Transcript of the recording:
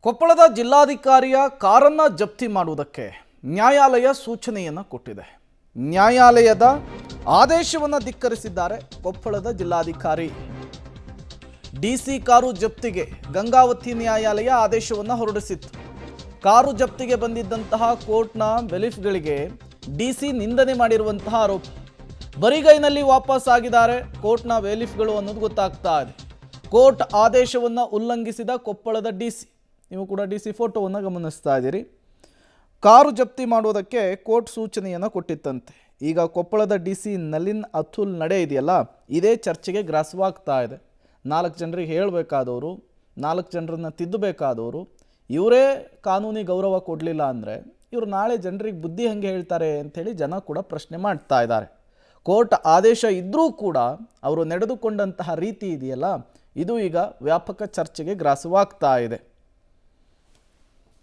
ಕೊಪ್ಪಳದ ಜಿಲ್ಲಾಧಿಕಾರಿಯ ಕಾರನ್ನು ಜಪ್ತಿ ಮಾಡುವುದಕ್ಕೆ ನ್ಯಾಯಾಲಯ ಸೂಚನೆಯನ್ನು ಕೊಟ್ಟಿದೆ. ನ್ಯಾಯಾಲಯದ ಆದೇಶವನ್ನು ಧಿಕ್ಕರಿಸಿದ್ದಾರೆ ಕೊಪ್ಪಳದ ಜಿಲ್ಲಾಧಿಕಾರಿ. ಡಿಸಿ ಕಾರು ಜಪ್ತಿಗೆ ಗಂಗಾವತಿ ನ್ಯಾಯಾಲಯ ಆದೇಶವನ್ನು ಹೊರಡಿಸಿತ್ತು. ಕಾರು ಜಪ್ತಿಗೆ ಬಂದಿದ್ದಂತಹ ಕೋರ್ಟ್ನ ಬೆಲೀಫ್ಗಳಿಗೆ ಡಿಸಿ ನಿಂದನೆ ಮಾಡಿರುವಂತಹ ಆರೋಪ. ಬರಿಗೈನಲ್ಲಿ ವಾಪಸ್ ಆಗಿದ್ದಾರೆ ಕೋರ್ಟ್ನ ಬೆಲೀಫ್ಗಳು ಅನ್ನೋದು ಗೊತ್ತಾಗ್ತಾ ಇದೆ. ಕೋರ್ಟ್ ಆದೇಶವನ್ನು ಉಲ್ಲಂಘಿಸಿದ ಕೊಪ್ಪಳದ ಡಿಸಿ, ನೀವು ಕೂಡ ಡಿಸಿ ಫೋಟೋವನ್ನು ಗಮನಿಸ್ತಾ ಇದ್ದೀರಿ. ಕಾರು ಜಪ್ತಿ ಮಾಡುವುದಕ್ಕೆ ಕೋರ್ಟ್ ಸೂಚನೆಯನ್ನು ಕೊಟ್ಟಿತ್ತಂತೆ. ಈಗ ಕೊಪ್ಪಳದ ಡಿಸಿ ನಳಿನ್ ಅತುಲ್ ನಡೆ ಇದೆಯಲ್ಲ, ಇದೇ ಚರ್ಚೆಗೆ ಗ್ರಾಸವಾಗ್ತಾ ಇದೆ. 4 ಜನರಿಗೆ ಹೇಳಬೇಕಾದವರು, 4 ಜನರನ್ನು ತಿದ್ದಬೇಕಾದವರು, ಇವರೇ ಕಾನೂನಿ ಗೌರವ ಕೊಡಲಿಲ್ಲ ಅಂದರೆ ಇವರು ನಾಳೆ ಜನರಿಗೆ ಬುದ್ಧಿ ಹೆಂಗೆ ಹೇಳ್ತಾರೆ ಅಂಥೇಳಿ ಜನ ಕೂಡ ಪ್ರಶ್ನೆ ಮಾಡ್ತಾ ಇದ್ದಾರೆ. ಕೋರ್ಟ್ ಆದೇಶ ಇದ್ದರೂ ಕೂಡ ಅವರು ನಡೆದುಕೊಂಡಂತಹ ರೀತಿ ಇದೆಯಲ್ಲ, ಇದು ಈಗ ವ್ಯಾಪಕ ಚರ್ಚೆಗೆ ಗ್ರಾಸವಾಗ್ತಾ ಇದೆ.